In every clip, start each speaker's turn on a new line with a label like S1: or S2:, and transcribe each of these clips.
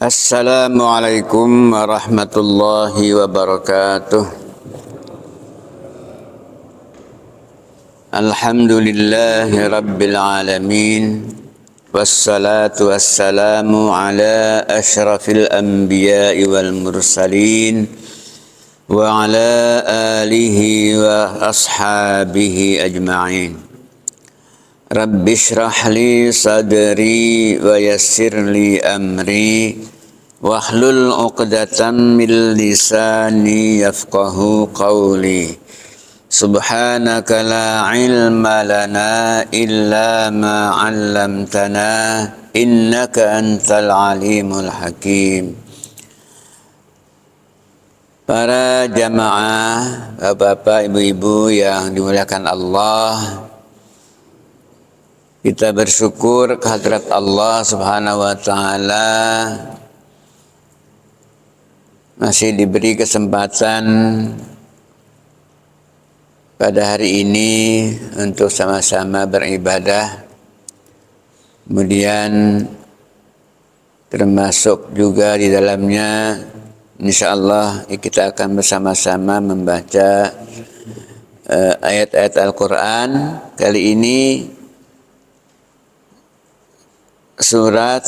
S1: Assalamualaikum warahmatullahi wabarakatuh. Alhamdulillahi rabbil alamin. Wassalatu wassalamu ala ashrafil anbiya'i wal mursalin wa ala alihi wa ashabihi ajma'in. Rabbi shrah li sadri wa yassir li amri wahlul 'uqdatam min lisani yafqahu qawli. Subhanaka la ilma lana illa ma 'allamtana innaka antal alimul hakim. Para jamaah, bapak-bapak, ibu-ibu yang dimuliakan Allah, kita bersyukur kehadrat Allah Subhanahu wa taala masih diberi kesempatan pada hari ini untuk sama-sama beribadah. Kemudian termasuk juga di dalamnya insyaallah kita akan bersama-sama membaca ayat-ayat Al-Qur'an. Kali ini surat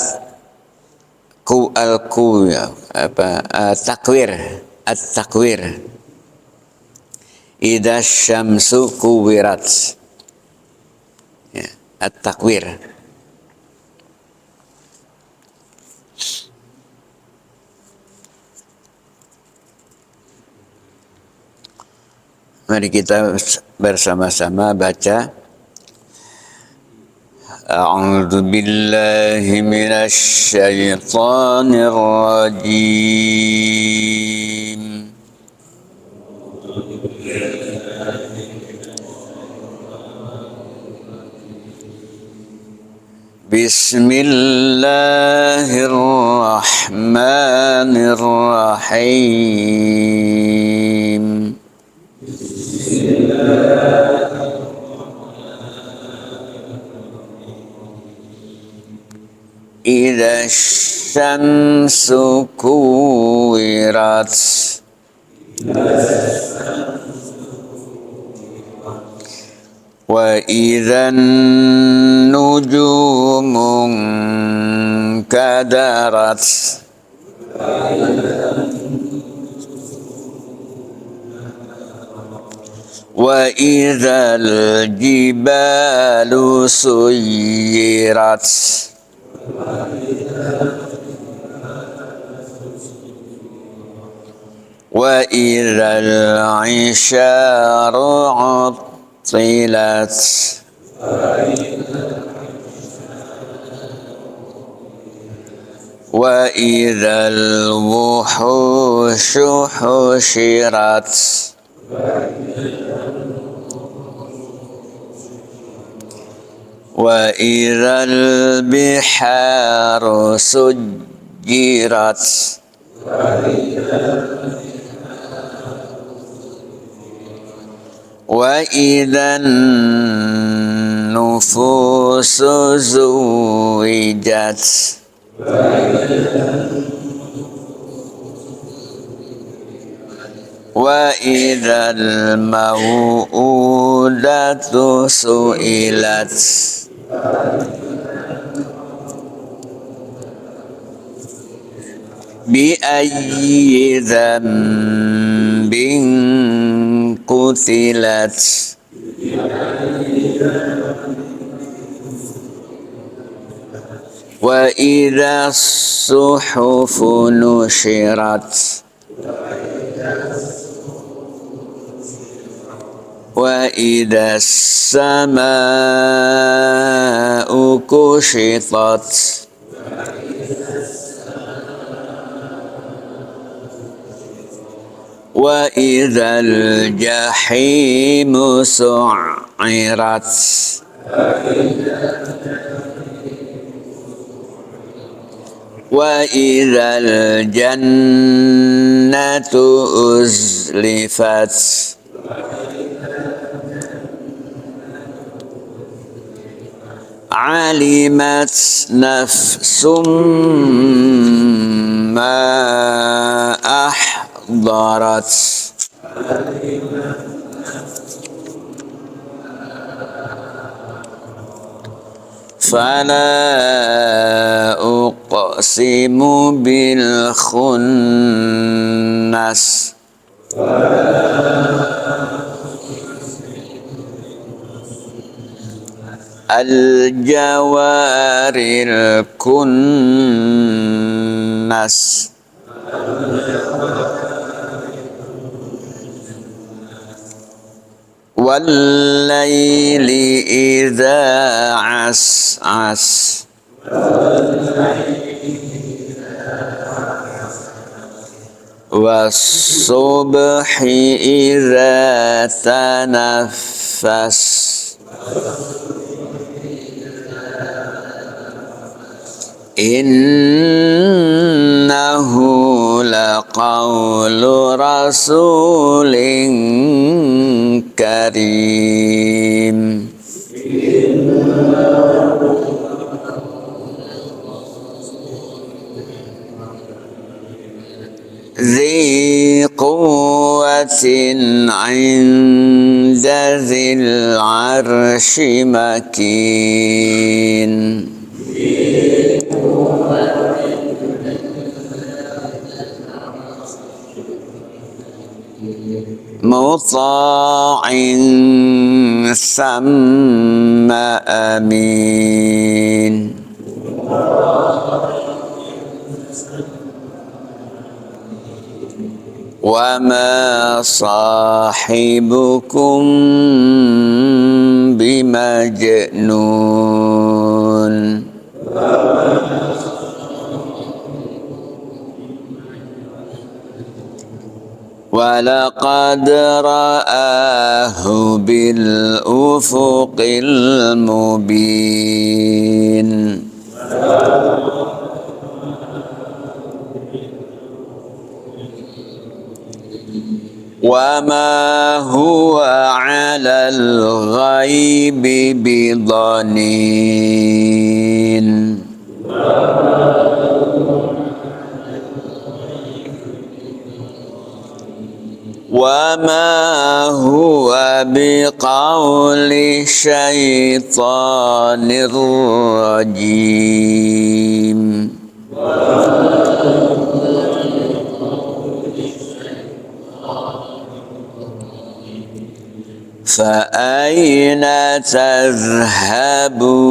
S1: Takwir, At-Takwir. Idza syamsu kuwirat. Ya, At-Takwir. Mari kita bersama-sama baca. A'udzu billahi minasy syaithanir rajim. Bismillahirrahmanirrahim. Idza syamsu kuwirat wa idzan nujumun kadarat wa idzal jibalu suyirat wa idzal 'isyaru 'uttilat wa idzal wuhushu husyirat wa idzal biharu sujjirat wa idzan nufusu zuwijat wa idzal mau'udatu su'ilat bi ayyi dzambin qutilat wa idza suhufu nushirat wa idza samaa'u kushitat wa idzal jahimu su'irat wa idzal jannatu uzlifat alimat nafsum ما أحضرت فلا أقسم بالخنس الجوار الكنس والليل إذا عسعس والصبح إذا تنفس إنه لقول رسول كريم ذي قوة عند ذي العرش مكين مطاع ثم أمين وما صاحبكم بمجنون ولقد رآه بالأفق المبين وما هو على الغيب بضنين وما هو بقول شيطان رجيم فأين تذهبون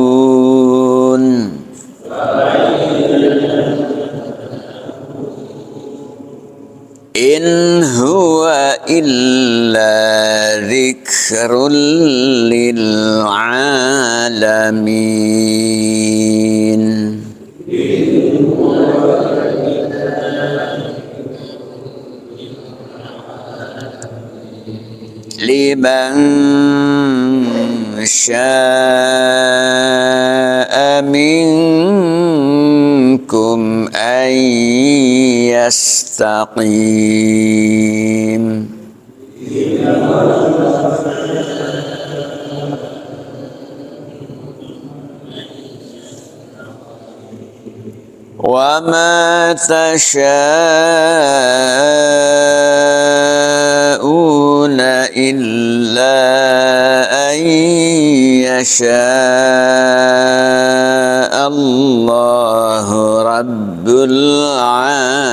S1: إن هو إلا ذكر للعالمين لمن شاء منكم أن يستقيم وما تشاءون إلا أن يشاء الله رب العالمين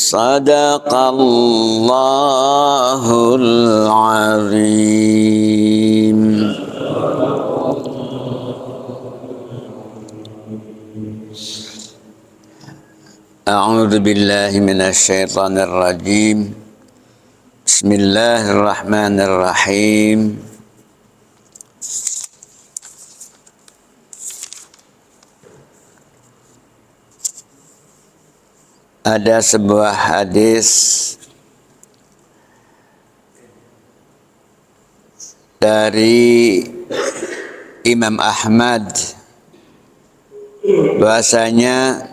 S1: صدق الله العظيم. أعوذ بالله من الشيطان الرجيم. بسم الله الرحمن الرحيم. Ada sebuah hadis dari Imam Ahmad bahwasanya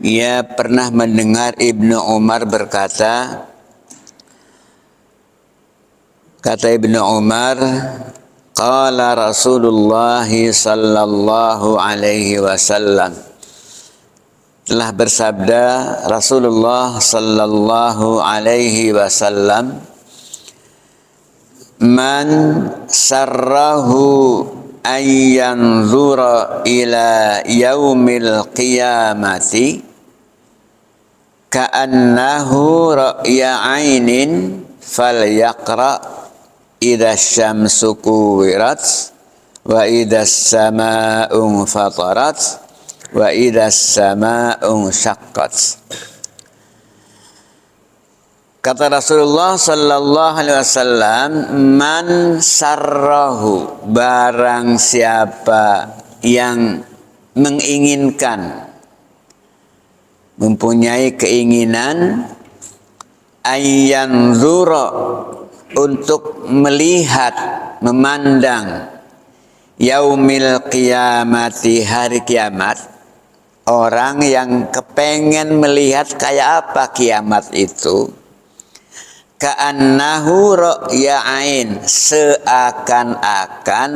S1: ia pernah mendengar Ibnu Umar berkata, kata Ibnu Umar, qala Rasulullah sallallahu alaihi wasallam, telah bersabda Rasulullah sallallahu alaihi wasallam, man sarrahu ayyanzura ila yaumil qiyamati ka'annahu ra'ya ainin falyaqra idza syamsu kuwirat wa idza samaa'u fatarat wa idza samaa'u syaqqat. Kata Rasulullah sallallahu alaihi wasallam, man sarrahu, barang siapa yang menginginkan, mempunyai keinginan, ayyanzura, untuk melihat, memandang, yaumil qiyamati, hari kiamat. Orang yang kepengen melihat kayak apa kiamat itu, ka'annahu ra'ya ain, seakan-akan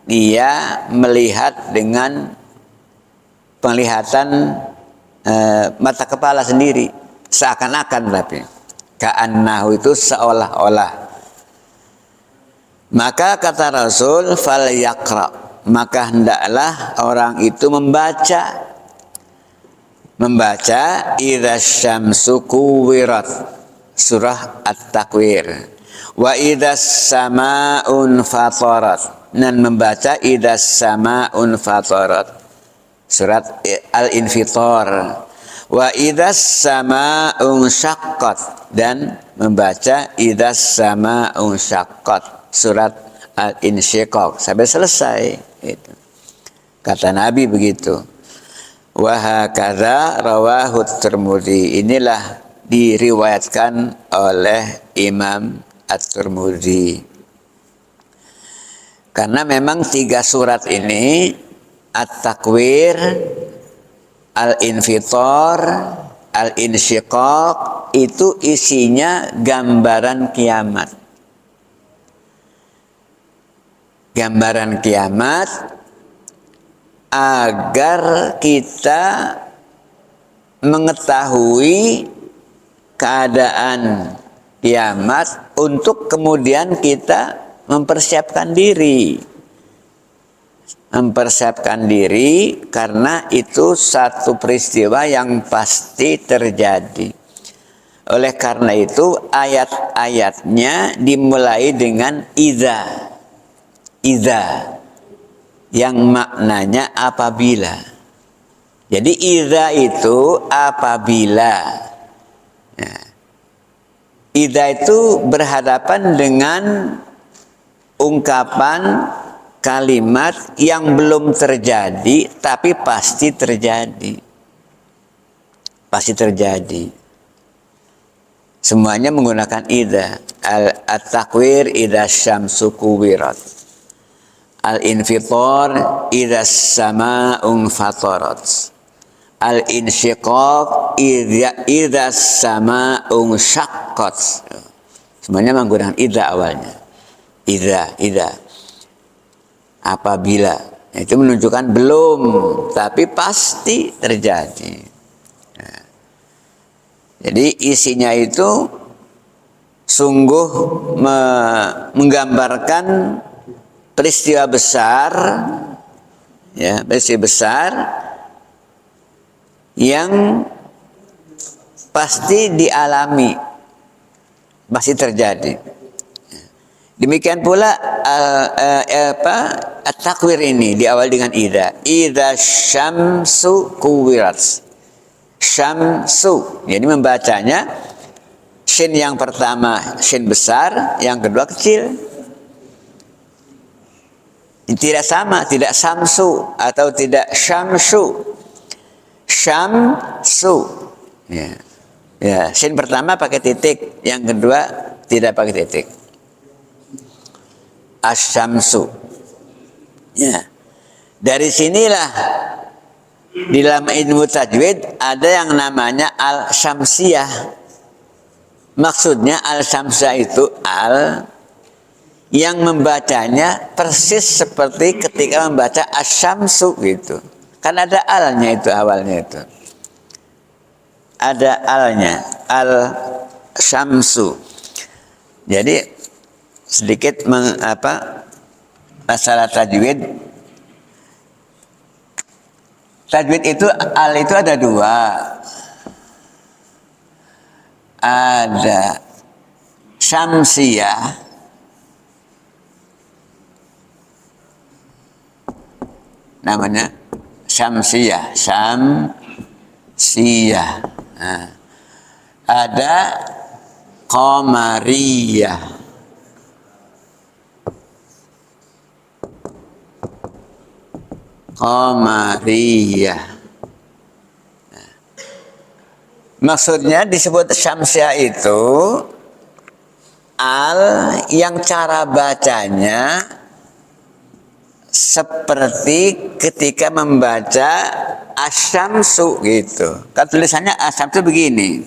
S1: dia melihat dengan penglihatan mata kepala sendiri, seakan-akan, tapi ka'annahu itu seolah-olah. Maka kata Rasul, fal yaqra, maka hendaklah orang itu membaca idza syamsu kuwirat, surah At-Takwir, wa idza samaa'un fatarat, dan membaca idza samaa'un fatarat, surat Al-Infitar, wa idza samaa'un syaqqat, dan membaca idza samaa'un syaqqat, surat Al-Insyiqaq, sampai selesai itu. Kata Nabi begitu. Wa hakadza rawahu Tirmidzi, inilah diriwayatkan oleh Imam At-Tirmidzi. Karena memang 3 surat ini, At-Takwir, Al-Infitar, Al-Insyiqaq, itu isinya gambaran kiamat. Gambaran kiamat agar kita mengetahui keadaan kiamat untuk kemudian kita mempersiapkan diri. Mempersiapkan diri karena itu satu peristiwa yang pasti terjadi. Oleh karena itu ayat-ayatnya dimulai dengan idza. Idza yang maknanya apabila. Jadi idza itu apabila. Nah, idza itu berhadapan dengan ungkapan kalimat yang belum terjadi tapi pasti terjadi. Pasti terjadi. Semuanya menggunakan idza. At-Takwir idza syamsu kuwirat. Al-Infitar idza samaa'un fatarat. Al-Insyiqaq idza samaa'un syaqqat. Semuanya menggunakan idza awalnya. Idza. Apabila. Itu menunjukkan belum, tapi pasti terjadi. Nah, jadi isinya itu sungguh menggambarkan peristiwa besar, ya, peristiwa besar yang pasti dialami, pasti terjadi. Demikian pula At-Takwir ini diawali dengan idza. Idza syamsu kuwirat. Syamsu. Jadi membacanya shin yang pertama shin besar, yang kedua kecil. Tidak sama, tidak samsu atau tidak syamsu. Syamsu. Ya. Ya, shin pertama pakai titik, yang kedua tidak pakai titik. Asyamsu. Ya. Dari sinilah Di dalam ilmu tajwid ada yang namanya al-syamsiyah. Maksudnya al-syamsiyah itu al yang membacanya persis seperti ketika membaca asyamsu gitu. Kan ada alnya itu awalnya itu. Ada alnya, al-syamsu. Jadi sedikit masalah tajwid. Tajwid itu al itu ada dua. Ada syamsiyah, namanya syamsiyah, syamsiyah. Nah, ada qamariyah. Qamariyah. Nah, maksudnya disebut syamsiyah itu al yang cara bacanya seperti ketika membaca asyamsu gitu. Kan tulisannya asyamsu begini.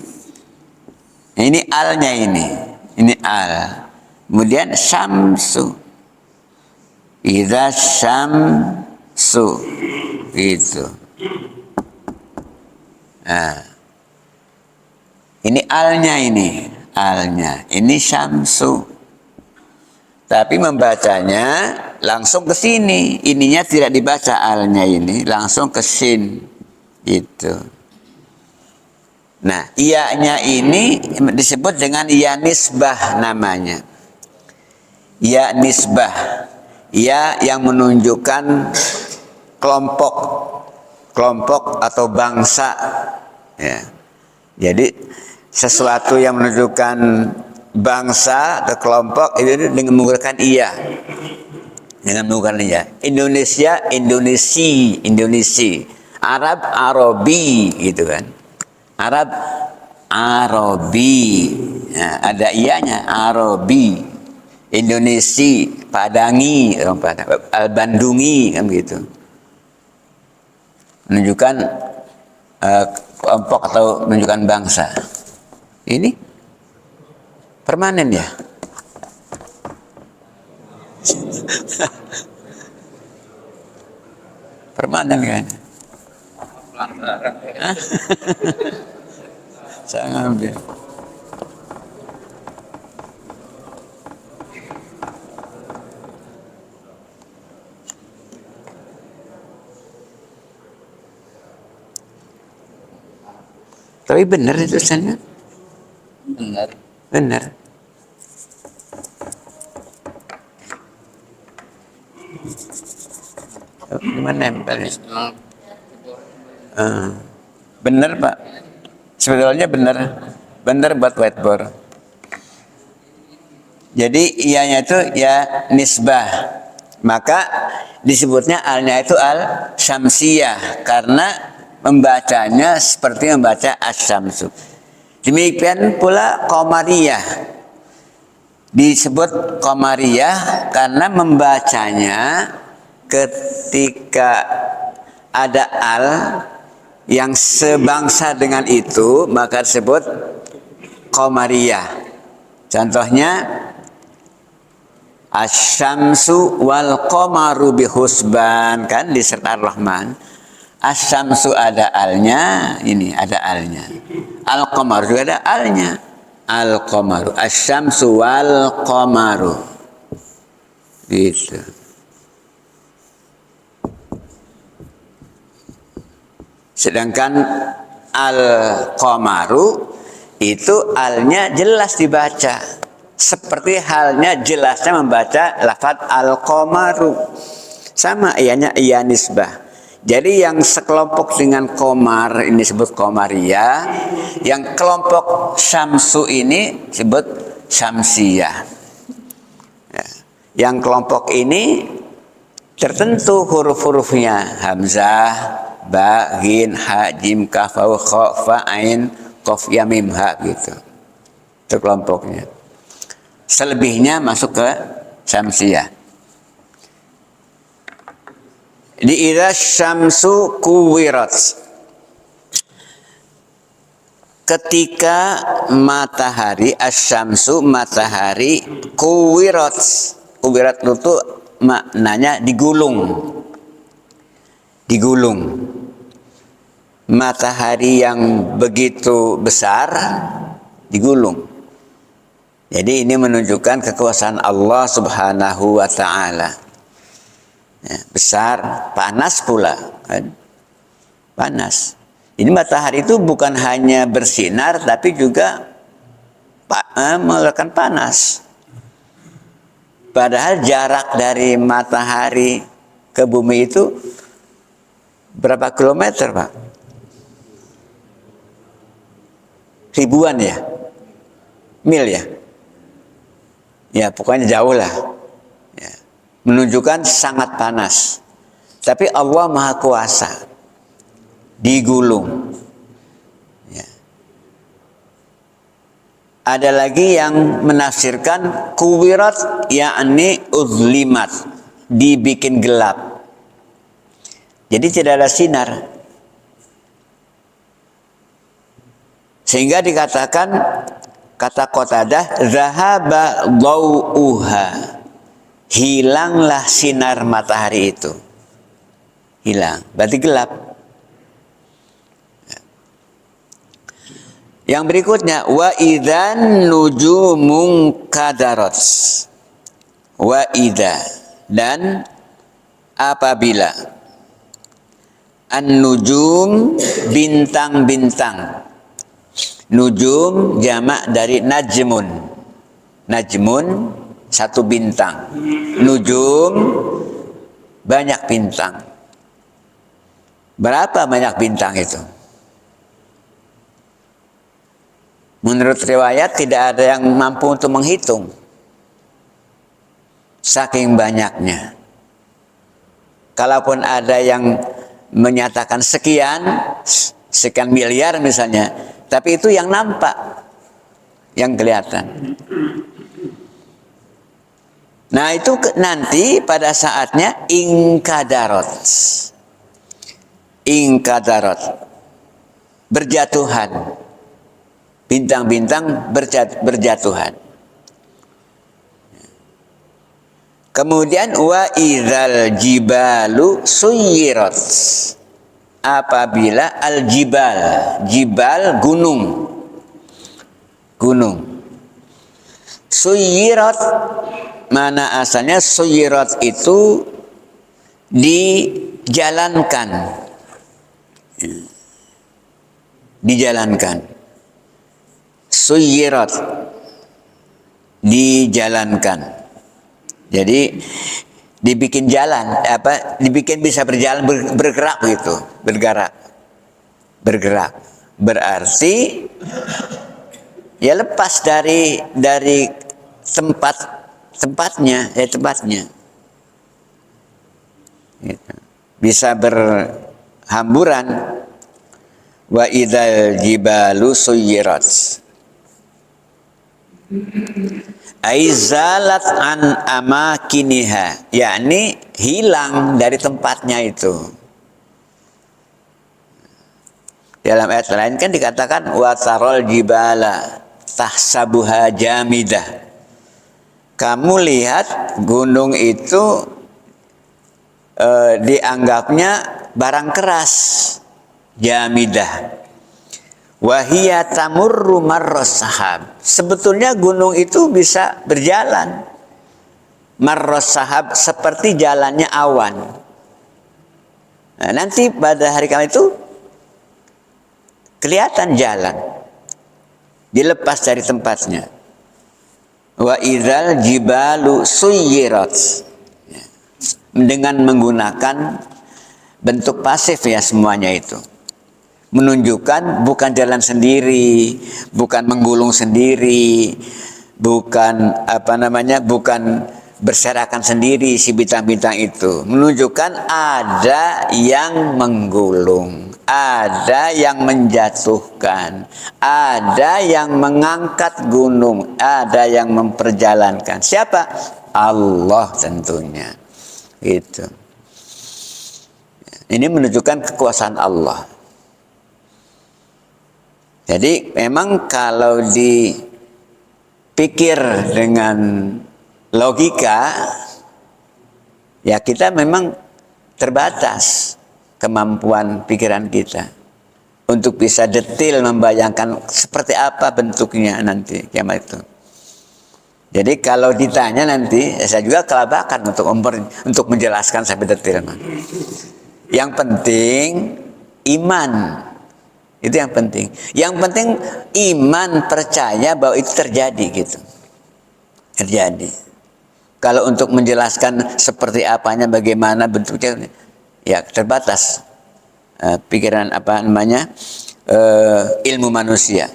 S1: Ini alnya ini. Ini al. Kemudian syamsu. Idza syamsu gitu. Nah. Ini alnya ini. Alnya. Ini syamsu. Tapi membacanya langsung ke sini. Ininya tidak dibaca alnya ini, langsung ke sin. Gitu. Nah, iya-nya ini disebut dengan iya nisbah namanya. Iya nisbah. Iya yang menunjukkan kelompok. Kelompok atau bangsa. Ya. Jadi sesuatu yang menunjukkan bangsa atau kelompok itu dengan menggunakan iya, dengan menggunakan iya. Indonesia, Indonesi, Arab, Arabi, gitu kan. Arab, Arabi, nah, ada iyanya, Arabi. Indonesi, Padangi, orang Padang, Bandungi, kan gitu. Menunjukkan kelompok atau menunjukkan bangsa. Ini permanen ya? Permanen kan? Saya ngambil. Tapi benar itu tulisannya?
S2: Benar.
S1: Benar. Gimana nempelnya? Benar Pak. Sebetulnya benar. Benar buat whiteboard. Jadi ianya itu ya nisbah. Maka disebutnya alnya itu al syamsiyah karena membacanya seperti membaca asyamsu. Demikian pula qamariyah. Disebut qamariyah karena membacanya ketika ada al yang sebangsa dengan itu maka disebut qamariyah. Contohnya asyamsu wal qamaru bihusban, kan di surat Ar-Rahman. Asyamsu ada alnya, ini ada alnya. Al-qamaru juga ada alnya. Al-qamaru, asyamsu wal qamaru. Gitu. Sedangkan al-qamaru itu alnya jelas dibaca. Seperti halnya jelasnya membaca lafaz al-qamaru. Sama ianya iya nisbah. Jadi yang sekelompok dengan komar ini disebut komaria, yang kelompok syamsu ini disebut syamsiyah. Ya. Yang kelompok ini tertentu huruf-hurufnya hamzah, ba, ghin, ha, jim, kaf, waw, kha, fa, ain, qaf, ya, mim, ha gitu. Itu kelompoknya. Selebihnya masuk ke syamsiyah. Di idza syamsu kuwirat. Ketika matahari, asyamsu matahari, kuwirat. Kuwirat itu maknanya digulung. Digulung. Matahari yang begitu besar digulung. Jadi ini menunjukkan kekuasaan Allah Subhanahu wa taala. Ya, besar, panas pula, kan? Panas. Ini matahari itu bukan hanya bersinar, tapi juga mengeluarkan panas. Padahal jarak dari matahari ke bumi itu berapa kilometer, Pak? Ribuan ya? Mil ya? Ya, pokoknya jauh lah. Ya. Menunjukkan sangat panas. Tapi Allah Maha Kuasa. Digulung. Ya. Ada lagi yang menafsirkan kuwirat, yakni uzlimat, dibikin gelap. Jadi tidak ada sinar. Sehingga dikatakan, kata Qatadah, zahaba dhau'uha. Hilanglah sinar matahari itu. Hilang. Berarti gelap. Yang berikutnya, wa idzan nujumun kadarat. Wa idza, dan apabila an-nujum, bintang-bintang. Nujum jamak dari najmun. Najmun satu bintang. Nujum banyak bintang. Berapa banyak bintang itu? Menurut riwayat tidak ada yang mampu untuk menghitung. Saking banyaknya. Kalaupun ada yang menyatakan sekian miliar misalnya, tapi itu yang nampak, yang kelihatan. Nah itu nanti pada saatnya ingkadarot. Ingkadarot. Berjatuhan. Bintang-bintang berjatuhan. Kemudian wa idzal jibalu suyirat. Apabila al-jibal, jibal gunung, gunung. Suyirat, mana asalnya suyirat itu dijalankan, dijalankan. Suyirat, dijalankan. Jadi dibikin jalan, dibikin bisa berjalan, bergerak gitu, bergerak. Berarti ya lepas dari tempatnya. Gitu. Bisa berhamburan. Wa idzal jibalu suyirat. Aizalat an amakiniha, yakni hilang dari tempatnya itu. Dalam ayat lain kan dikatakan wa tarol jibala tahsabuha jamidah. Kamu lihat gunung itu dianggapnya barang keras, jamidah. Wahia tamurru marras sahab. Sebetulnya gunung itu bisa berjalan marras sahab, seperti jalannya awan. Nah, nanti pada hari kiamat itu kelihatan jalan, dilepas dari tempatnya. Wa idzal jibalu suyirat. Dengan menggunakan bentuk pasif ya semuanya itu. Menunjukkan bukan jalan sendiri, bukan menggulung sendiri, bukan bukan berserakan sendiri si bintang-bintang itu. Menunjukkan ada yang menggulung, ada yang menjatuhkan, ada yang mengangkat gunung, ada yang memperjalankan. Siapa? Allah tentunya. Itu. Ini menunjukkan kekuasaan Allah. Jadi memang kalau dipikir dengan logika, ya kita memang terbatas kemampuan pikiran kita untuk bisa detail membayangkan seperti apa bentuknya nanti kiamat itu. Jadi kalau ditanya nanti, saya juga kelabakan untuk menjelaskan sampai detail. Yang penting iman, itu yang penting. Yang penting iman, percaya bahwa itu terjadi gitu. Terjadi. Kalau untuk menjelaskan seperti apanya, bagaimana bentuknya, ya terbatas pikiran ilmu manusia.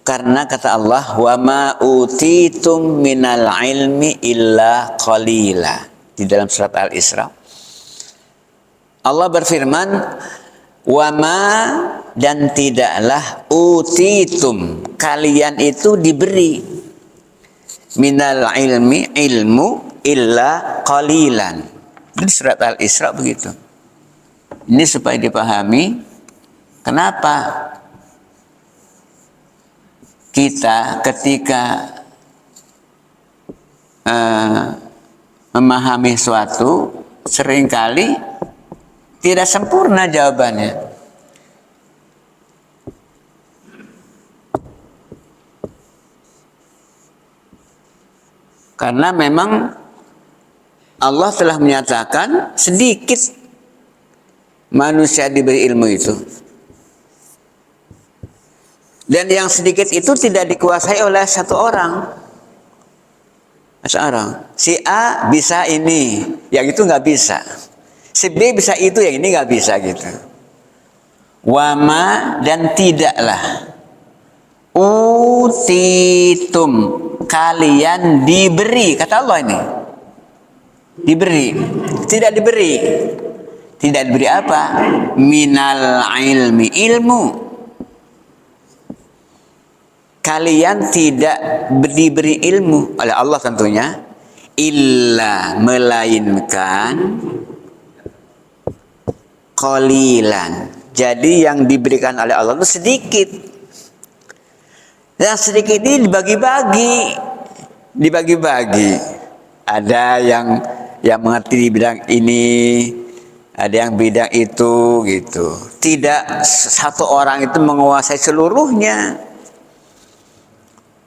S1: Karena kata Allah, wa ma utitum minal ilmi illa qalila. Di dalam surat Al-Isra, Allah berfirman, wa ma, dan tidaklah, utitum, kalian itu diberi, minal ilmi, ilmu, illa qalilan. Di surat Al-Isra begitu. Ini supaya dipahami kenapa kita ketika memahami suatu seringkali tidak sempurna jawabannya. Karena memang Allah telah menyatakan sedikit manusia diberi ilmu itu. Dan yang sedikit itu tidak dikuasai oleh satu orang. Seorang. Si A bisa ini, yang itu nggak bisa. Si B bisa itu, yang ini nggak bisa gitu. Wama, dan tidaklah, utitum, kalian diberi, kata Allah ini. Diberi. Tidak diberi. Tidak diberi apa? Minal ilmi, ilmu. Kalian tidak diberi ilmu oleh Allah tentunya, illa, melainkan, qalilan. Jadi yang diberikan oleh Allah itu sedikit. Yang sedikit ini dibagi-bagi. Ada yang mengerti di bidang ini, ada yang bidang itu gitu. Tidak satu orang itu menguasai seluruhnya.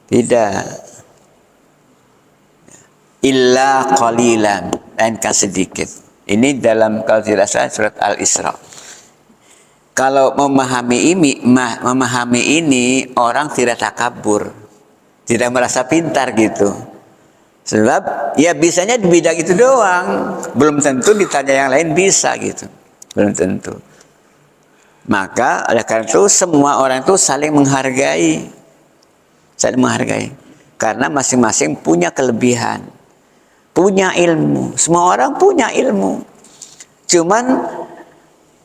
S1: Tidak. Illa qalilan, melainkan sedikit. Ini dalam, kalau tidak salah, surat Al-Isra. Kalau memahami ini orang tidak takabur, tidak merasa pintar gitu. Sebab ya bisanya di bidang itu doang, belum tentu ditanya yang lain bisa gitu, belum tentu. Maka oleh karena itu semua orang itu saling menghargai. Karena masing-masing punya kelebihan, punya ilmu. Semua orang punya ilmu. Cuman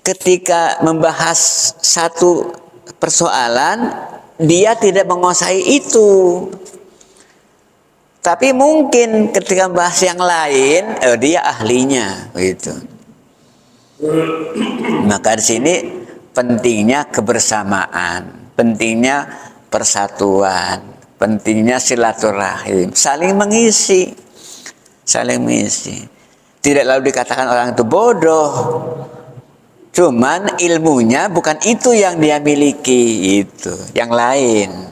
S1: ketika membahas satu persoalan, dia tidak menguasai itu. Tapi mungkin ketika membahas yang lain, dia ahlinya, gitu. Maka di sini pentingnya kebersamaan, pentingnya persatuan, pentingnya silaturahim, saling mengisi. Tidak lalu dikatakan orang itu bodoh, cuman ilmunya bukan itu yang dia miliki, itu yang lain.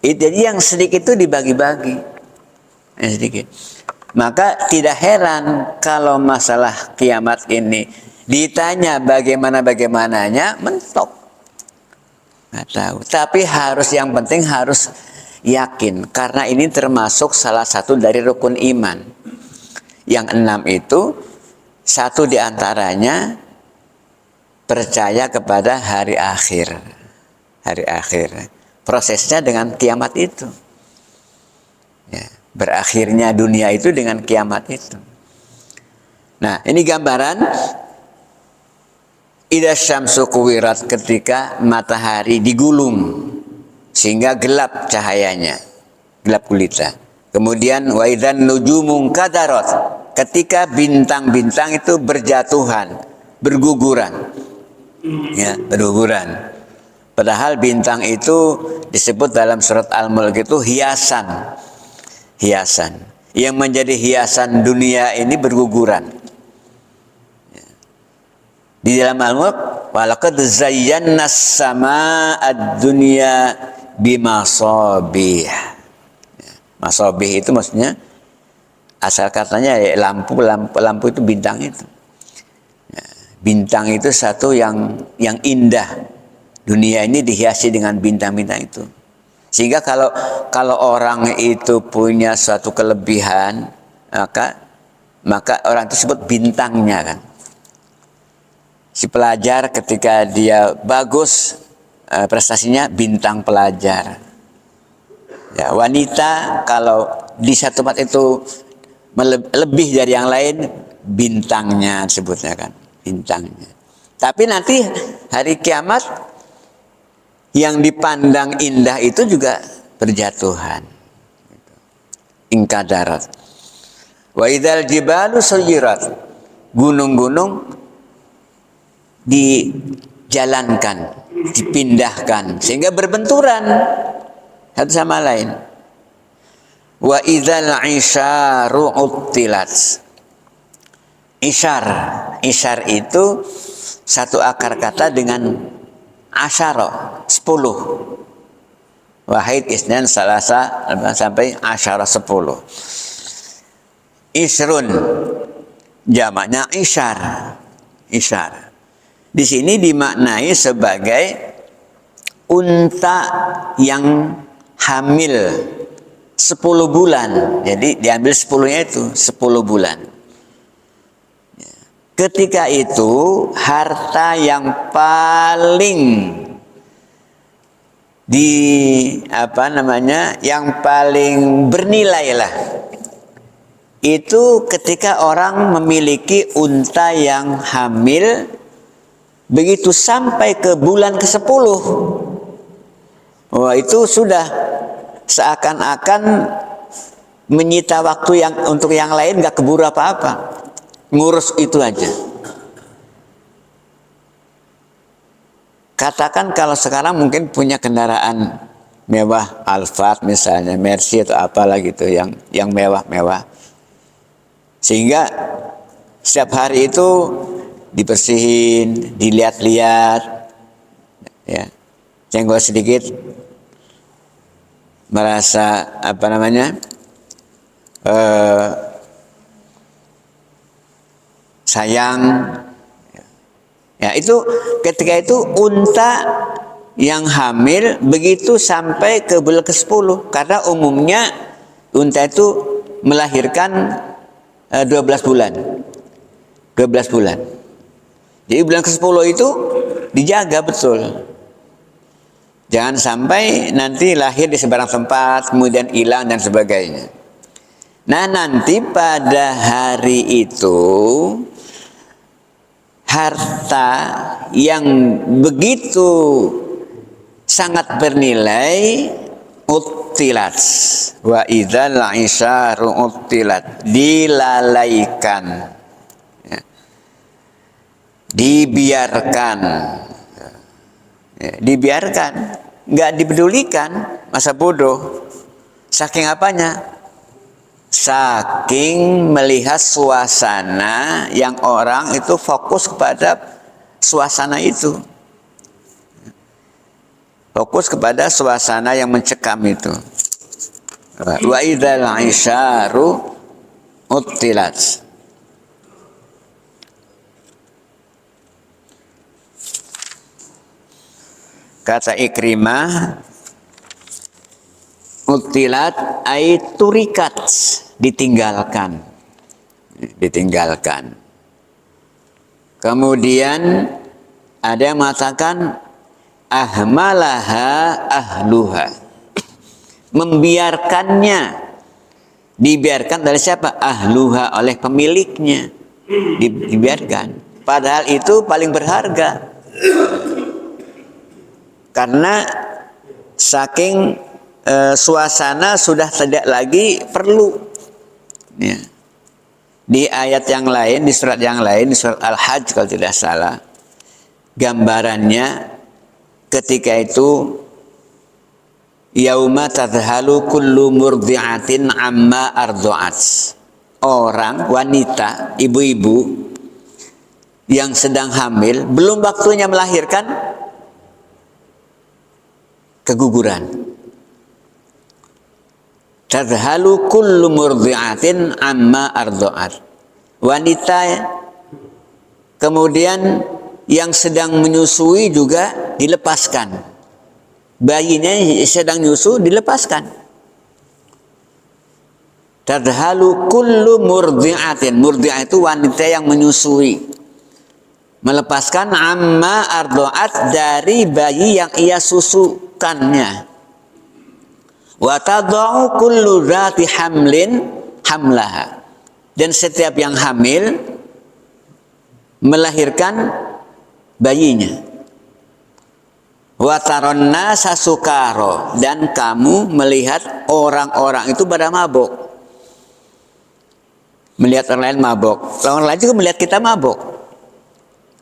S1: Jadi yang sedikit itu dibagi-bagi, yang sedikit. Maka tidak heran kalau masalah kiamat ini ditanya bagaimana-bagaimananya, mentok. Nggak tahu. Tapi yang penting harus yakin, karena ini termasuk salah satu dari rukun iman. Yang 6 itu, satu diantaranya percaya kepada hari akhir. Hari akhir. Prosesnya dengan kiamat itu. Ya, berakhirnya dunia itu dengan kiamat itu. Nah, ini gambaran idza syamsu kuwirat, ketika matahari digulung sehingga gelap cahayanya, gelap gulita. Kemudian wa idzan nujumu kadarat, ketika bintang-bintang itu berjatuhan, berguguran. Ya, berguguran. Padahal bintang itu disebut dalam surat Al-Mulk itu hiasan. Hiasan. Yang menjadi hiasan dunia ini berguguran. Di dalam Al-Mulk, walaqad zayyana as-samaa'a ad-dunya bimasabih. Masabih itu maksudnya asal katanya ya, lampu itu bintang itu. Bintang itu satu yang indah. Dunia ini dihiasi dengan bintang-bintang itu. Sehingga kalau orang itu punya suatu kelebihan, maka orang itu sebut bintangnya kan. Si pelajar ketika dia bagus prestasinya bintang pelajar. Ya, wanita kalau di satu tempat itu lebih dari yang lain bintangnya sebutnya kan, bintangnya. Tapi nanti hari kiamat yang dipandang indah itu juga berjatuhan. Ingkadarat. Wa idzal jibalu suyirat. Gunung-gunung dijalankan, dipindahkan sehingga berbenturan satu sama lain. Wa idzal isyaru uttilat. Isyar itu satu akar kata dengan asyara 10. Wahid isnan salasa sampai asyara 10. Isrun jamaknya isyar. Di sini dimaknai sebagai unta yang hamil 10 bulan. Jadi diambil 10-nya itu 10 bulan. Ketika itu harta yang paling yang paling bernilai lah itu ketika orang memiliki unta yang hamil begitu sampai ke bulan ke-10. Wah, itu sudah seakan-akan menyita waktu untuk yang lain, gak keburu apa-apa. Ngurus itu aja. Katakan kalau sekarang mungkin punya kendaraan mewah, Alphard misalnya, Mercy atau apalah gitu yang mewah-mewah. Sehingga setiap hari itu dibersihin, dilihat-lihat, ya, senggol sedikit, merasa sayang. Ya, itu ketika itu unta yang hamil begitu sampai ke bulan ke-10, karena umumnya unta itu melahirkan 12 bulan. 12 bulan. Jadi bulan ke-10 itu dijaga betul. Jangan sampai nanti lahir di sebarang tempat, kemudian hilang dan sebagainya. Nah, nanti pada hari itu harta yang begitu sangat bernilai uttilat, wa idzal isyaru uttilat, dilalaikan, ya, dibiarkan, ya, dibiarkan, nggak dipedulikan, masa bodoh. Saking apanya? Saking melihat suasana yang orang itu fokus kepada suasana itu. Fokus kepada suasana yang mencekam itu. Wa idzal isyaru uttilat. Kata Ikrimah, utilat ay turikat, ditinggalkan. Kemudian ada yang mengatakan ahmalaha ahluha, membiarkannya. Dibiarkan dari siapa? Ahluha, oleh pemiliknya. Dibiarkan. Padahal itu paling berharga. Karena saking suasana sudah tidak lagi perlu, ya, Di ayat yang lain, di surat yang lain, di surat Al-Hajj kalau tidak salah, gambarannya ketika itu yauma tadhalu kullu murdi'atin amma arda'at. Orang, wanita, ibu-ibu yang sedang hamil, belum waktunya melahirkan, keguguran. Tadhalu kullu murdi'atin amma arda'at. Wanita kemudian yang sedang menyusui juga dilepaskan. Bayinya sedang nyusu dilepaskan. Tadhalu kullu murdi'atin. Murdi'ah itu wanita yang menyusui. Melepaskan amma arda'at dari bayi yang ia susukannya. Wa tad'u kullu dzati hamlin hamlaha. Dan setiap yang hamil melahirkan bayinya. Wa taronna sasukaro, dan kamu melihat orang-orang itu pada mabuk. Melihat orang lain mabuk, orang lain juga melihat kita mabuk.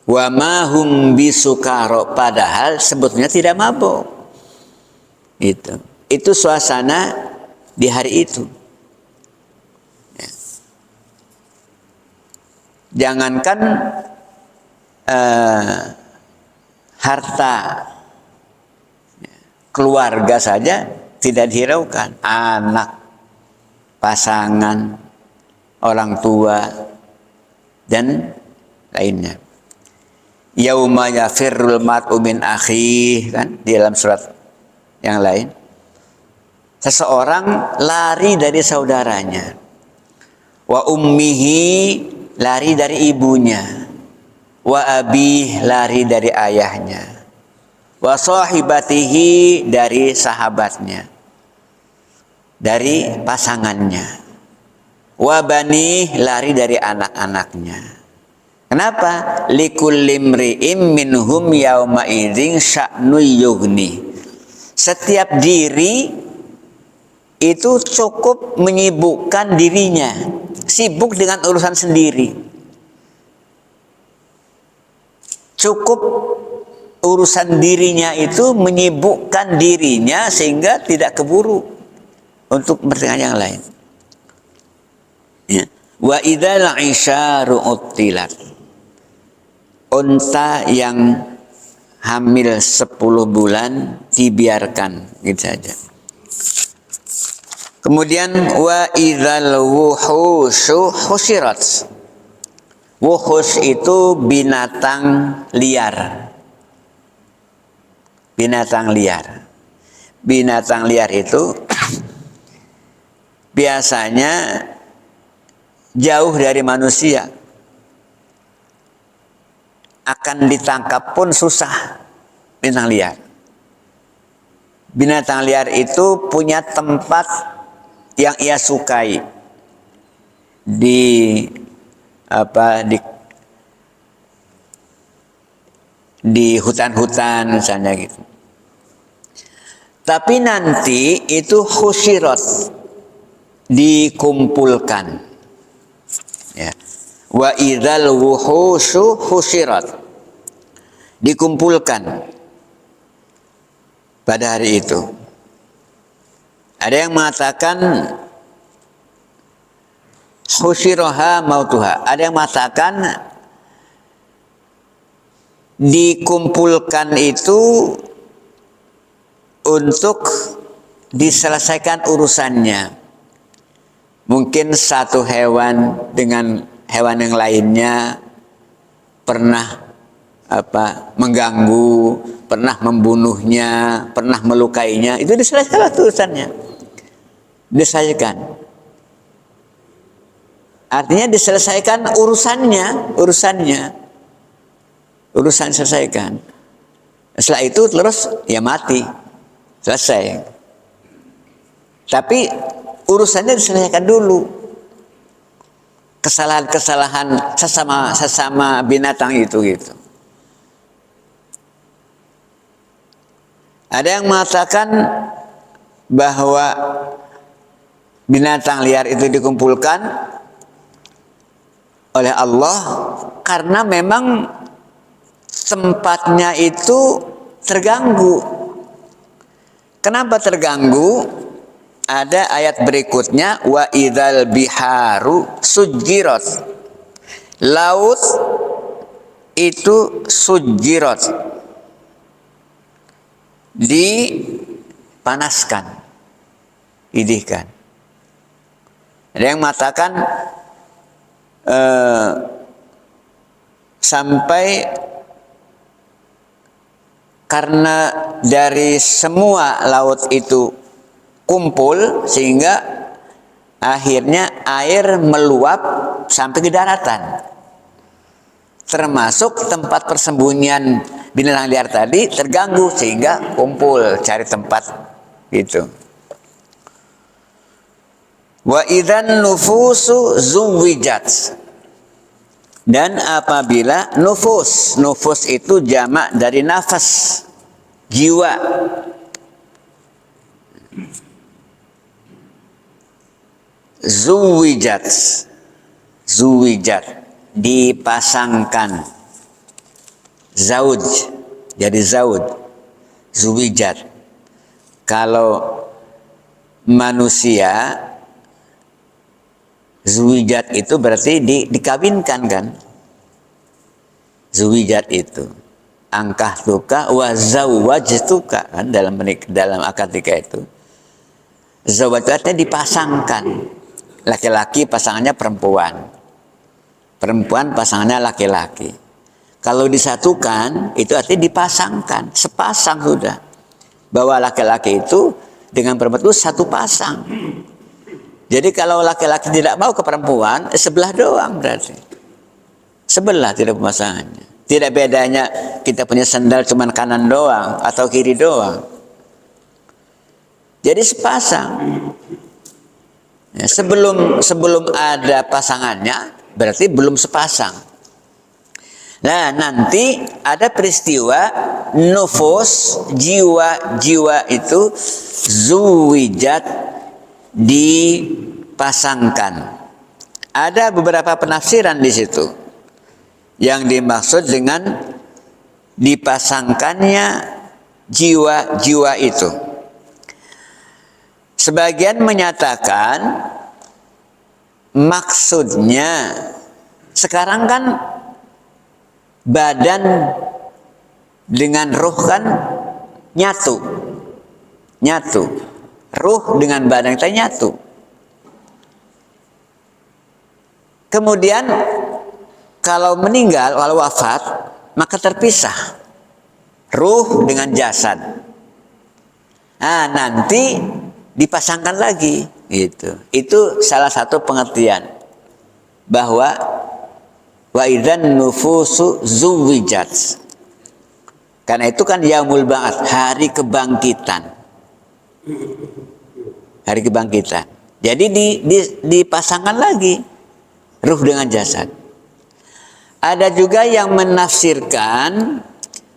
S1: Wa ma hum bisukaro, padahal sebetulnya tidak mabuk. Itu suasana di hari itu. Ya. Jangankan harta, keluarga saja tidak dihiraukan. Anak, pasangan, orang tua, dan lainnya. Yauma yafirrul mar'u min akhihi, kan di dalam surat yang lain. Seseorang lari dari saudaranya. Wa ummihi, lari dari ibunya. Wa abih, lari dari ayahnya. Wa sahibatihi, dari sahabatnya. Dari pasangannya. Wa banih, lari dari anak-anaknya. Kenapa? Likulli imri'im minhum yauma idzin sya'nu yughni. Setiap diri itu cukup menyibukkan dirinya, sibuk dengan urusan sendiri. Cukup urusan dirinya itu menyibukkan dirinya sehingga tidak keburu untuk bertengah yang lain. Ya. Wa idzal isyaru uttilat. Unta yang hamil 10 bulan dibiarkan gitu saja. Kemudian wa idzal wuhushu husyirat. Wuhus itu binatang liar. Binatang liar. Binatang liar itu biasanya jauh dari manusia. Akan ditangkap pun susah. Binatang liar. Binatang liar itu punya tempat yang ia sukai di hutan-hutan misalnya gitu. Tapi nanti itu husyirat, dikumpulkan. Ya. Wa idzal wuhushu husyirat, dikumpulkan pada hari itu. Ada yang mengatakan husyiraha mautuha. Ada yang mengatakan dikumpulkan itu untuk diselesaikan urusannya. Mungkin satu hewan dengan hewan yang lainnya pernah mengganggu, pernah membunuhnya, pernah melukainya, itu diselesaikan urusannya. Diselesaikan. Artinya diselesaikan urusannya. Urusan selesaikan. Setelah itu terus ya mati. Selesai. Tapi urusannya diselesaikan dulu. Kesalahan-kesalahan sesama binatang itu gitu. Ada yang mengatakan bahwa binatang liar itu dikumpulkan oleh Allah karena memang tempatnya itu terganggu. Kenapa terganggu? Ada ayat berikutnya, wa idzal biharu sujirat. Laut itu sujirat, dipanaskan, didihkan. Ada yang mengatakan sampai karena dari semua laut itu kumpul sehingga akhirnya air meluap sampai ke daratan. Termasuk tempat persembunyian binatang liar tadi terganggu sehingga kumpul cari tempat gitu. Wa idzan nufusu zuwijat. Dan apabila nufus itu jamak dari nafas, jiwa. Zuwijat, dipasangkan. Zauj, jadi zauj. Zuwijat. Kalau manusia, zuwijat itu berarti dikawinkan kan? Zuwijat itu angkah tuka wa zawwajtuka kan dalam akad nikah itu. Zawaj itu artinya dipasangkan. Laki-laki pasangannya perempuan. Perempuan pasangannya laki-laki. Kalau disatukan itu artinya dipasangkan, sepasang sudah. Bahwa laki-laki itu dengan perempuan itu satu pasang. Jadi kalau laki-laki tidak mau ke perempuan, sebelah doang berarti. Sebelah tidak pemasangannya. Tidak bedanya kita punya sandal cuman kanan doang atau kiri doang. Jadi sepasang. Ya, sebelum ada pasangannya berarti belum sepasang. Nah, nanti ada peristiwa nufus, jiwa itu zuwijat, dipasangkan. Ada beberapa penafsiran di situ. Yang dimaksud dengan dipasangkannya jiwa-jiwa itu. Sebagian menyatakan maksudnya sekarang kan badan dengan ruh kan nyatu. Ruh dengan badan kita nyatu. Kemudian kalau meninggal, kalau wafat, maka terpisah ruh dengan jasad. Nah, nanti dipasangkan lagi, gitu. Itu salah satu pengertian bahwa wa idzan nufusu zuwijat. Karena itu kan yaumul ba'ats, hari kebangkitan. Hari kebangkitan. Jadi dipasangkan lagi ruh dengan jasad. Ada juga yang menafsirkan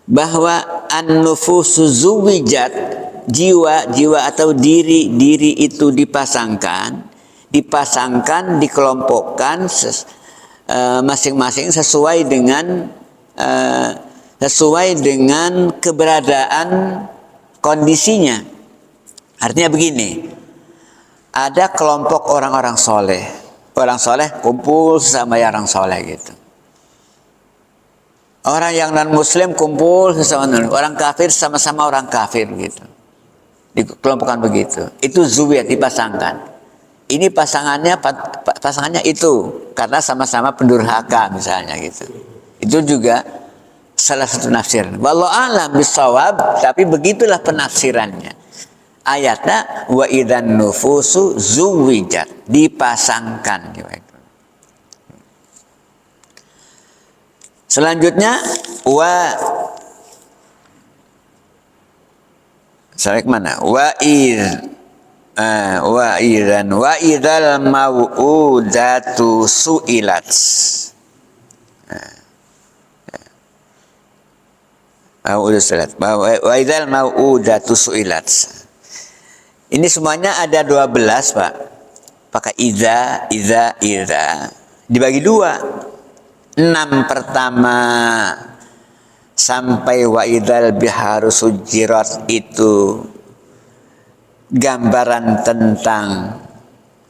S1: bahwa an-nufusu zuwijat, jiwa atau diri itu dipasangkan, dikelompokkan masing-masing sesuai dengan keberadaan kondisinya. Artinya begini, ada kelompok orang-orang soleh. Orang soleh kumpul sama orang soleh gitu. Orang yang non-muslim kumpul sama orang kafir sama-sama orang kafir gitu. Dikelompokkan begitu. Itu zuwiyat, dipasangkan. Ini pasangannya itu karena sama-sama pendurhaka misalnya gitu. Itu juga salah satu nafsir. Wallahu a'lam bishawab, tapi begitulah penafsirannya. Ayatnya wa idzan nufusu zuwijat, dipasangkan. Selanjutnya wa idzal mau'udatu su'ilat. Wa idzal mau'udatu su'ilat. Ini semuanya ada 12, Pak. Pakai idza dibagi 2. 6 pertama sampai wa idzal biharu sujirat itu gambaran tentang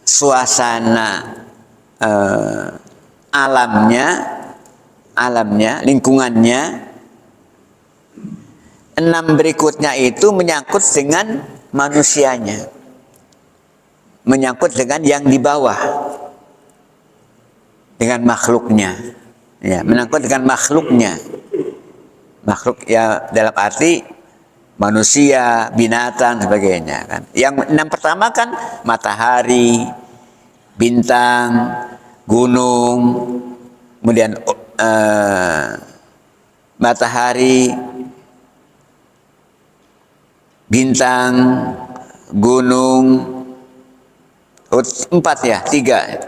S1: suasana alamnya, lingkungannya. 6 berikutnya itu menyangkut dengan manusianya, menyangkut dengan yang di bawah, dengan makhluknya, ya, menyangkut dengan makhluknya. Makhluk ya dalam arti manusia, binatang, sebagainya kan. Yang 6 pertama kan matahari, bintang, gunung, kemudian matahari, bintang, gunung, 4 ya, 3.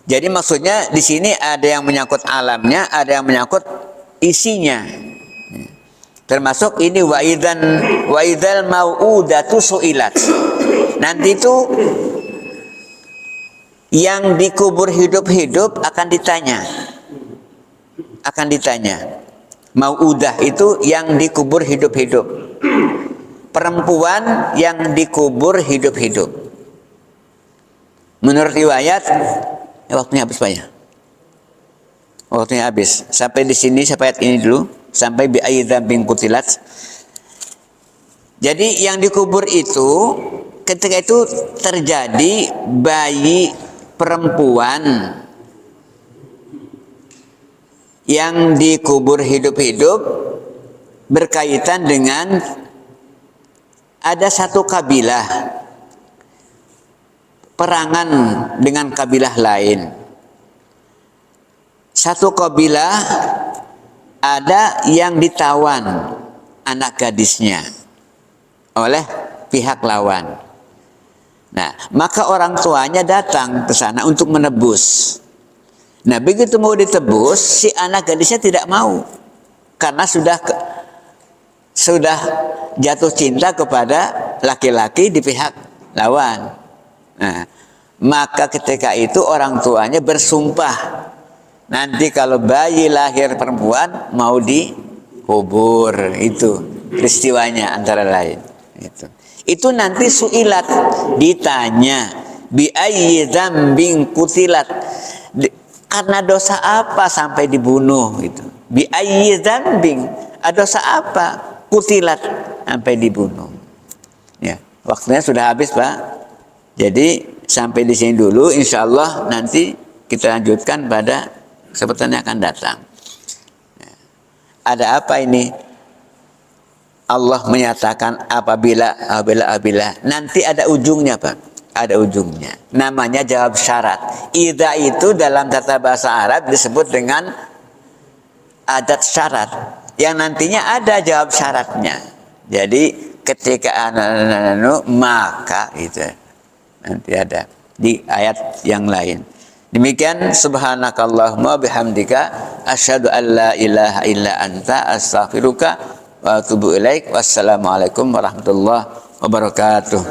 S1: Jadi maksudnya di sini ada yang menyangkut alamnya, ada yang menyangkut isinya. Termasuk ini wa idzal mau'udatu su'ilat. Nanti itu yang dikubur hidup-hidup akan ditanya. Mau'udah itu yang dikubur hidup-hidup. Perempuan yang dikubur hidup-hidup. Menurut riwayat, waktunya habis Pak ya? Waktunya habis. Sampai di sini, sampai ayat ini dulu. Sampai bi ayyi dzambin qutilat. Jadi yang dikubur itu, ketika itu terjadi bayi perempuan yang dikubur hidup-hidup berkaitan dengan ada satu kabilah perangan dengan kabilah lain. Satu kabilah ada yang ditawan anak gadisnya oleh pihak lawan. Nah, maka orang tuanya datang ke sana untuk menebus. Nah, begitu mau ditebus, si anak gadisnya tidak mau karena sudah jatuh cinta kepada laki-laki di pihak lawan. Nah, maka ketika itu orang tuanya bersumpah, nanti kalau bayi lahir perempuan mau dikubur. Itu peristiwanya antara lain. Itu nanti su'ilat, ditanya bi ayyi dzambin qutilat, karena dosa apa sampai dibunuh itu. Bi ayyi dzambin, dosa apa qutilat sampai dibunuh. Ya, waktunya sudah habis Pak. Jadi sampai di sini dulu, insya Allah nanti kita lanjutkan pada kesempatan yang akan datang. Ada apa ini? Allah menyatakan apabila nanti ada ujungnya Pak, ada ujungnya. Namanya jawab syarat. Idza itu dalam tata bahasa Arab disebut dengan adat syarat, yang nantinya ada jawab syaratnya. Jadi ketika maka itu nanti ada di ayat yang lain. Demikian, subhanakallahumma bihamdika asyhadu an la ilaha illa anta astaghfiruka wa atubu ilaik. Wassalamualaikum warahmatullahi wabarakatuh.